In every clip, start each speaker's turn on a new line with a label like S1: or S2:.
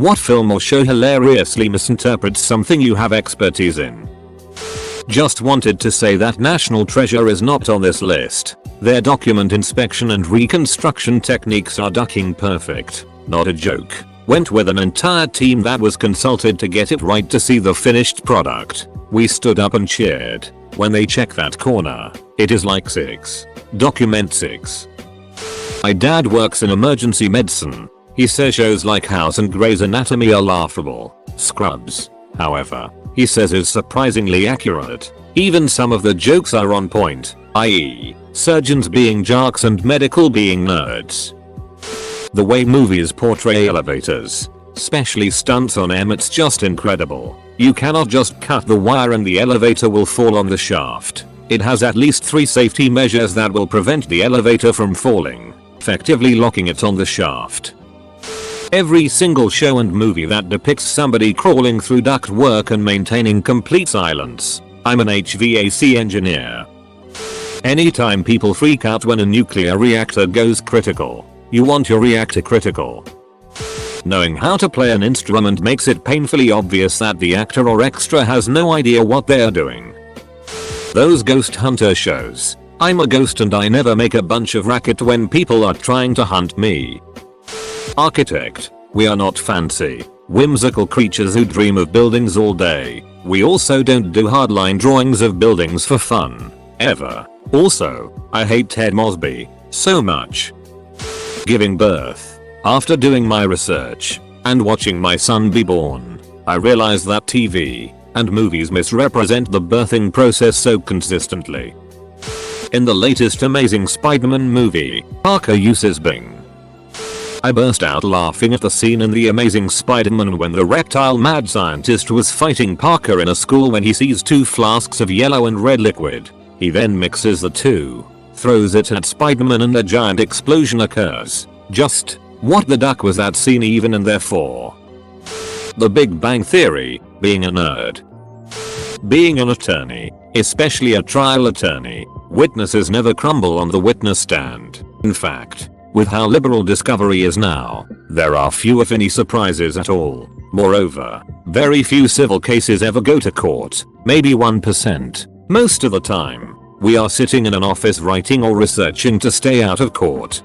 S1: What film or show hilariously misinterprets something you have expertise in? Just wanted to say that National Treasure is not on this list. Their document inspection and reconstruction techniques are ducking perfect. Not a joke. Went with an entire team that was consulted to get it right to see the finished product. We stood up and cheered. When they check that corner, it is like 6. Document 6. My dad works in emergency medicine. He says shows like House and Grey's Anatomy are laughable. Scrubs, however, he says is surprisingly accurate. Even some of the jokes are on point, i.e., surgeons being jocks and medical being nerds. The way movies portray elevators, especially stunts on them, it's just incredible. You cannot just cut the wire and the elevator will fall on the shaft. It has at least 3 safety measures that will prevent the elevator from falling, effectively locking it on the shaft. Every single show and movie that depicts somebody crawling through ductwork and maintaining complete silence. I'm an HVAC engineer. Anytime people freak out when a nuclear reactor goes critical, you want your reactor critical. Knowing how to play an instrument makes it painfully obvious that the actor or extra has no idea what they're doing. Those ghost hunter shows. I'm a ghost and I never make a bunch of racket when people are trying to hunt me. Architect. We are not fancy, whimsical creatures who dream of buildings all day. We also don't do hardline drawings of buildings for fun. Ever. Also, I hate Ted Mosby so much. Giving birth. After doing my research and watching my son be born, I realized that TV and movies misrepresent the birthing process so consistently. In the latest Amazing Spider-Man movie, Parker uses Bing. I burst out laughing at the scene in The Amazing Spider-Man when the reptile mad scientist was fighting Parker in a school when he sees 2 flasks of yellow and red liquid. He then mixes the 2, throws it at Spider-Man and a giant explosion occurs. Just, what the duck was that scene even in there for? The Big Bang Theory, being a nerd. Being an attorney, especially a trial attorney, witnesses never crumble on the witness stand. In fact, with how liberal discovery is now, there are few if any surprises at all. Moreover, very few civil cases ever go to court, maybe 1%. Most of the time, we are sitting in an office writing or researching to stay out of court.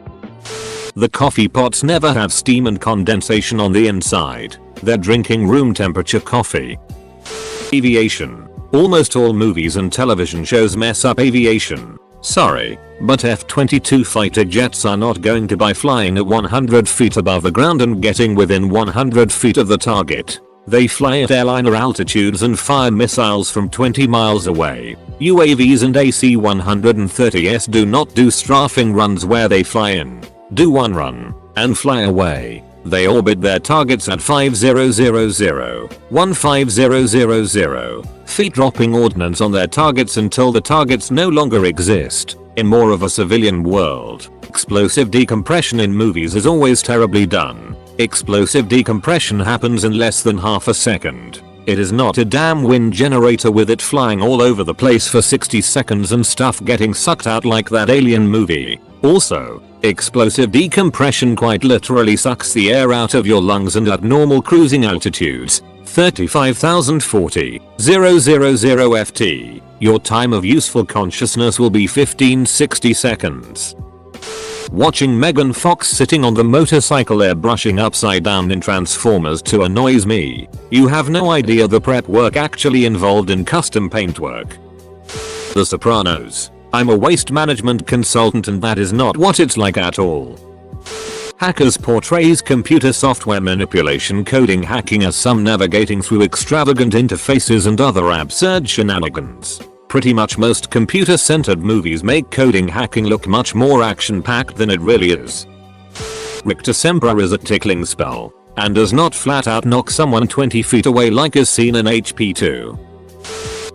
S1: The coffee pots never have steam and condensation on the inside. They're drinking room temperature coffee. Aviation. Almost all movies and television shows mess up aviation. Sorry, but F-22 fighter jets are not going to be flying at 100 feet above the ground and getting within 100 feet of the target. They fly at airliner altitudes and fire missiles from 20 miles away. UAVs and AC-130s do not do strafing runs where they fly in, do one run, and fly away. They orbit their targets at 50,000 feet, dropping ordnance on their targets until the targets no longer exist. In more of a civilian world, explosive decompression in movies is always terribly done. Explosive decompression happens in less than half a second. It is not a damn wind generator with it flying all over the place for 60 seconds and stuff getting sucked out like that Alien movie. Also, explosive decompression quite literally sucks the air out of your lungs, and at normal cruising altitudes, 35,040, 000 ft, your time of useful consciousness will be 1560 seconds. Watching Megan Fox sitting on the motorcycle airbrushing upside down in Transformers 2 annoys me. You have no idea the prep work actually involved in custom paintwork. The Sopranos. I'm a waste management consultant and that is not what it's like at all. Hackers portrays computer software manipulation coding hacking as some navigating through extravagant interfaces and other absurd shenanigans. Pretty much most computer-centered movies make coding hacking look much more action-packed than it really is. Rictusempra is a tickling spell, and does not flat out knock someone 20 feet away like is seen in HP2.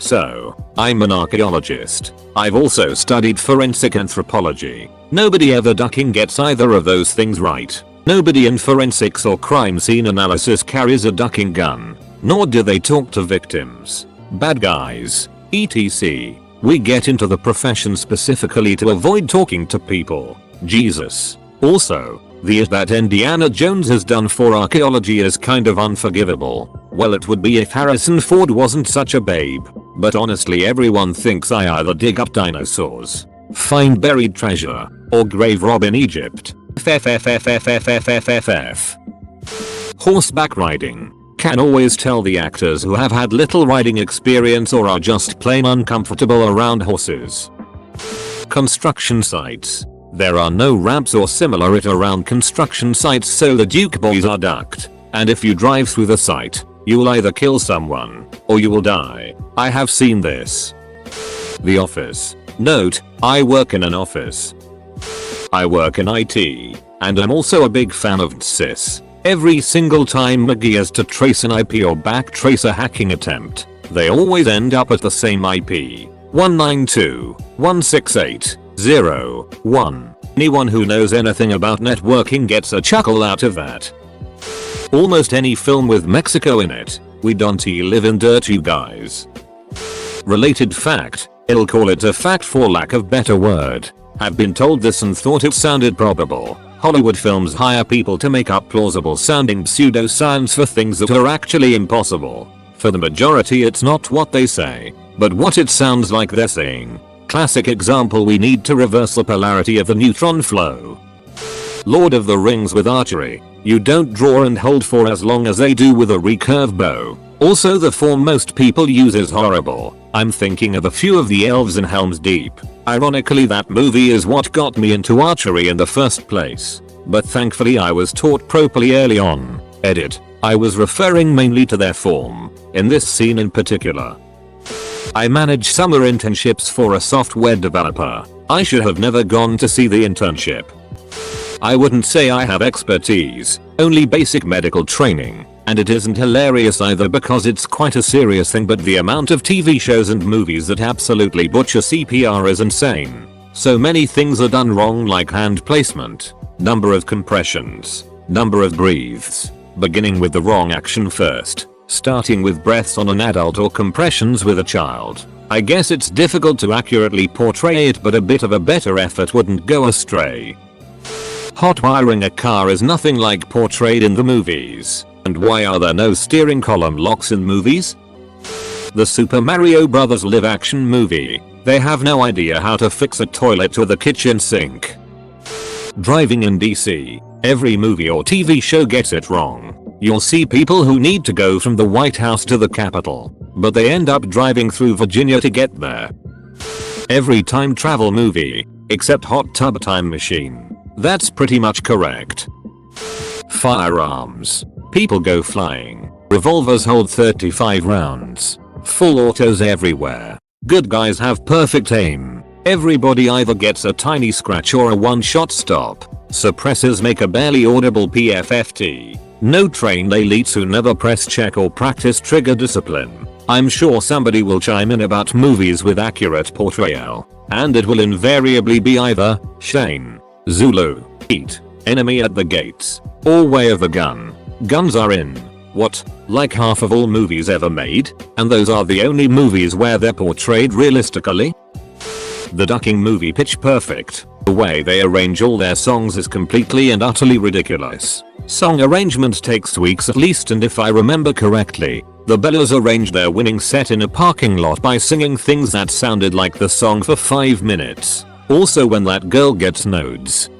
S1: So, I'm an archaeologist. I've also studied forensic anthropology. Nobody ever ducking gets either of those things right. Nobody in forensics or crime scene analysis carries a ducking gun, nor do they talk to victims, bad guys, etc. We get into the profession specifically to avoid talking to people. Jesus. Also, The that Indiana Jones has done for archaeology is kind of unforgivable. Well, it would be if Harrison Ford wasn't such a babe. But honestly, everyone thinks I either dig up dinosaurs, find buried treasure, or grave rob in Egypt. Horseback riding. Can always tell the actors who have had little riding experience or are just plain uncomfortable around horses. Construction sites. There are no ramps or similar it around construction sites, so the Duke boys are ducked. And if you drive through the site, you'll either kill someone, or you will die. I have seen this. The office. Note, I work in an office. I work in IT, and I'm also a big fan of DSIS. Every single time McGee has to trace an IP or backtrace a hacking attempt, they always end up at the same IP. 192.168.0.1. Anyone who knows anything about networking gets a chuckle out of that. Almost any film with Mexico in it, we don't live in dirt, you guys. Related fact, I'll call it a fact for lack of better word. Have been told this and thought it sounded probable. Hollywood films hire people to make up plausible sounding pseudoscience for things that are actually impossible. For the majority it's not what they say, but what it sounds like they're saying. Classic example, we need to reverse the polarity of the neutron flow. Lord of the Rings with archery. You don't draw and hold for as long as they do with a recurve bow. Also, the form most people use is horrible. I'm thinking of a few of the elves in Helm's Deep. Ironically, that movie is what got me into archery in the first place. But thankfully I was taught properly early on. Edit. I was referring mainly to their form, in this scene in particular. I manage summer internships for a software developer. I should have never gone to see the internship. I wouldn't say I have expertise, only basic medical training, and it isn't hilarious either because it's quite a serious thing, but the amount of TV shows and movies that absolutely butcher CPR is insane. So many things are done wrong, like hand placement, number of compressions, number of breathes, beginning with the wrong action first, starting with breaths on an adult or compressions with a child. I guess it's difficult to accurately portray it, but a bit of a better effort wouldn't go astray. Hot wiring a car is nothing like portrayed in the movies. And why are there no steering column locks in movies? The Super Mario Bros. Live action movie. They have no idea how to fix a toilet with a kitchen sink. Driving in DC. Every movie or TV show gets it wrong. You'll see people who need to go from the White House to the Capitol, but they end up driving through Virginia to get there. Every time travel movie, except Hot Tub Time Machine. That's pretty much correct. Firearms. People go flying. Revolvers hold 35 rounds. Full autos everywhere. Good guys have perfect aim. Everybody either gets a tiny scratch or a one-shot stop. Suppressors make a barely audible PFFT. No trained elites who never press check or practice trigger discipline. I'm sure somebody will chime in about movies with accurate portrayal, and it will invariably be either Shane, Zulu, Eat, Enemy at the Gates, or Way of the Gun. Guns are in, what, like half of all movies ever made? And those are the only movies where they're portrayed realistically? The ducking movie Pitch Perfect. The way they arrange all their songs is completely and utterly ridiculous. Song arrangement takes weeks at least, and if I remember correctly, the Bellas arranged their winning set in a parking lot by singing things that sounded like the song for 5 minutes. Also, when that girl gets nodes.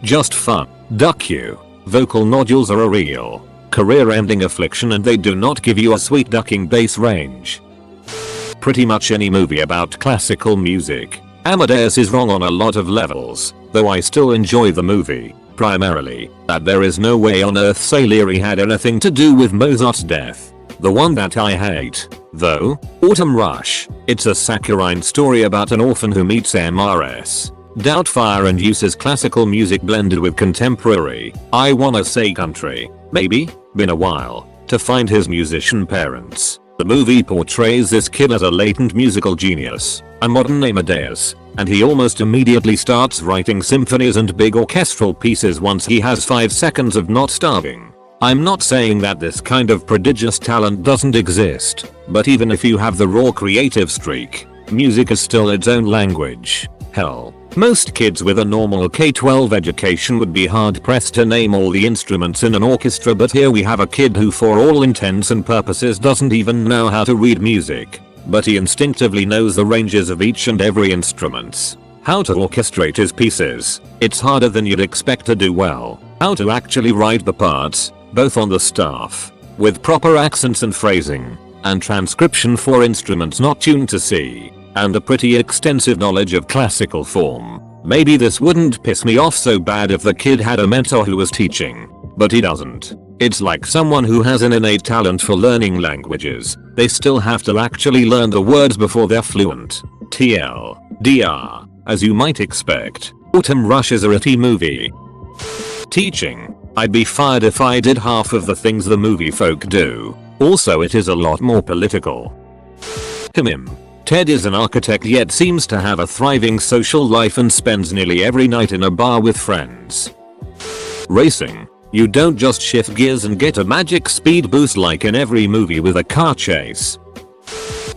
S1: Just fun. Duck you. Vocal nodules are a real, career-ending affliction, and they do not give you a sweet ducking bass range. Pretty much any movie about classical music. Amadeus is wrong on a lot of levels, though I still enjoy the movie, primarily that there is no way on earth Salieri had anything to do with Mozart's death. The one that I hate, though, Autumn Rush. It's a saccharine story about an orphan who meets MRS. Doubtfire and uses classical music blended with contemporary, I wanna say country, maybe, been a while, to find his musician parents. The movie portrays this kid as a latent musical genius, a modern Amadeus, and he almost immediately starts writing symphonies and big orchestral pieces once he has 5 seconds of not starving. I'm not saying that this kind of prodigious talent doesn't exist, but even if you have the raw creative streak, music is still its own language. Hell, Most kids with a normal K-12 education would be hard pressed to name all the instruments in an orchestra, but here we have a kid who for all intents and purposes doesn't even know how to read music, but he instinctively knows the ranges of each and every instruments. How to orchestrate his pieces. It's harder than you'd expect to do well. How to actually write the parts, both on the staff, with proper accents and phrasing, and transcription for instruments not tuned to C, and a pretty extensive knowledge of classical form. Maybe this wouldn't piss me off so bad if the kid had a mentor who was teaching, but he doesn't. It's like someone who has an innate talent for learning languages. They still have to actually learn the words before they're fluent. TLDR, as you might expect. Autumn Rush is a RT movie. Teaching. I'd be fired if I did half of the things the movie folk do. Also, it is a lot more political. Him. Ted is an architect yet seems to have a thriving social life and spends nearly every night in a bar with friends. Racing. You don't just shift gears and get a magic speed boost like in every movie with a car chase.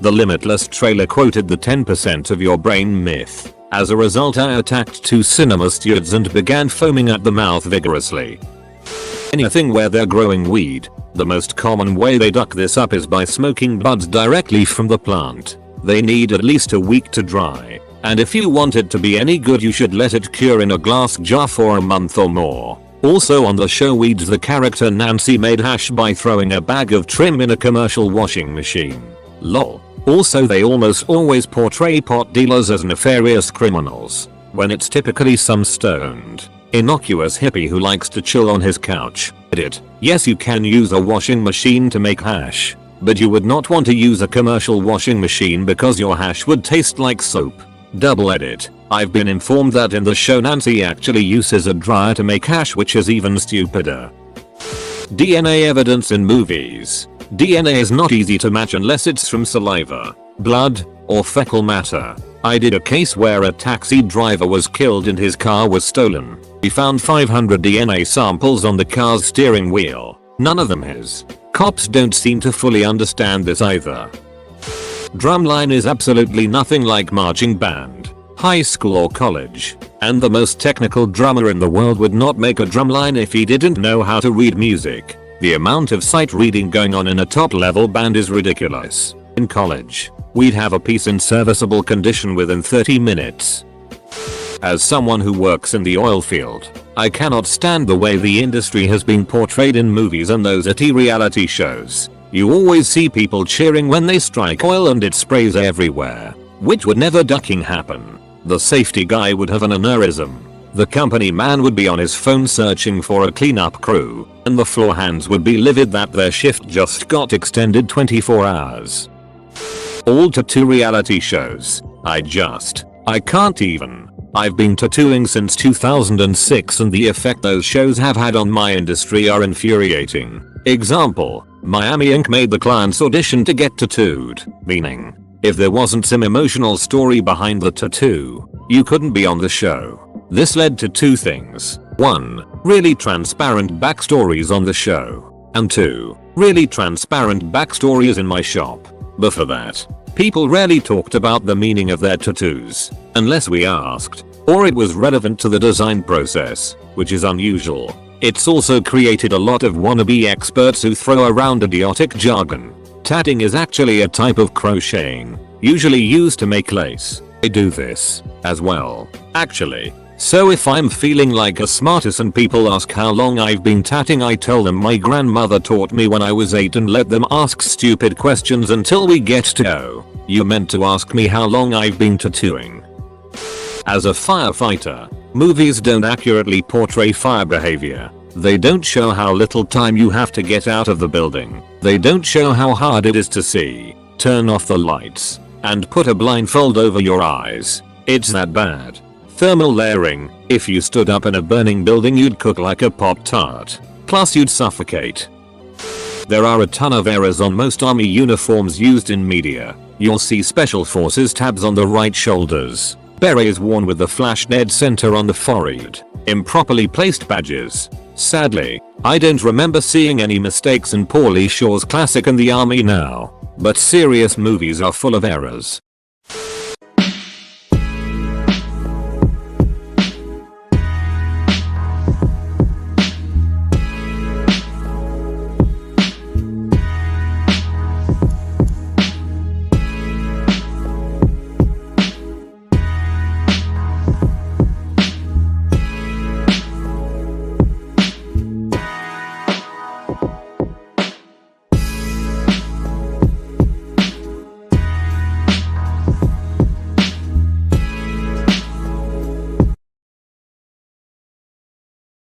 S1: The Limitless trailer quoted the 10% of your brain myth. As a result, I attacked 2 cinema stewards and began foaming at the mouth vigorously. Anything where they're growing weed. The most common way they duck this up is by smoking buds directly from the plant. They need at least a week to dry, and if you want it to be any good you should let it cure in a glass jar for a month or more. Also on the show Weeds, the character Nancy made hash by throwing a bag of trim in a commercial washing machine. Lol. Also, they almost always portray pot dealers as nefarious criminals, when it's typically some stoned, innocuous hippie who likes to chill on his couch. Edit. Yes, you can use a washing machine to make hash, but you would not want to use a commercial washing machine because your hash would taste like soap. Double edit. I've been informed that in the show Nancy actually uses a dryer to make hash, which is even stupider. DNA evidence in movies. DNA is not easy to match unless it's from saliva, blood, or fecal matter. I did a case where a taxi driver was killed and his car was stolen. We found 500 DNA samples on the car's steering wheel. None of them his. Cops don't seem to fully understand this either. Drumline is absolutely nothing like marching band, high school or college, and the most technical drummer in the world would not make a drumline if he didn't know how to read music. The amount of sight reading going on in a top level band is ridiculous. In college, we'd have a piece in serviceable condition within 30 minutes. As someone who works in the oil field, I cannot stand the way the industry has been portrayed in movies and those IT reality shows. You always see people cheering when they strike oil and it sprays everywhere, which would never ducking happen. The safety guy would have an aneurysm. The company man would be on his phone searching for a cleanup crew, and the floor hands would be livid that their shift just got extended 24 hours. All tattoo reality shows. I can't even. I've been tattooing since 2006 and the effect those shows have had on my industry are infuriating. Example, Miami Inc. made the clients audition to get tattooed, meaning, if there wasn't some emotional story behind the tattoo, you couldn't be on the show. This led to 2 things. 1. Really transparent backstories on the show. And 2. Really transparent backstories in my shop. But for that, people rarely talked about the meaning of their tattoos, unless we asked, or it was relevant to the design process, which is unusual. It's also created a lot of wannabe experts who throw around idiotic jargon. Tatting is actually a type of crocheting, usually used to make lace. I do this as well, actually. So if I'm feeling like a smartass and people ask how long I've been tatting, I tell them my grandmother taught me when I was 8 and let them ask stupid questions until we get to "Oh, you meant to ask me how long I've been tattooing." As a firefighter, movies don't accurately portray fire behavior. They don't show how little time you have to get out of the building. They don't show how hard it is to see, turn off the lights, and put a blindfold over your eyes. It's that bad. Thermal layering. If you stood up in a burning building you'd cook like a Pop-Tart. Plus you'd suffocate. There are a ton of errors on most army uniforms used in media. You'll see Special Forces tabs on the right shoulders, berets worn with the flash dead center on the forehead, improperly placed badges. Sadly, I don't remember seeing any mistakes in Pauly Shore's classic and the army now, but serious movies are full of errors.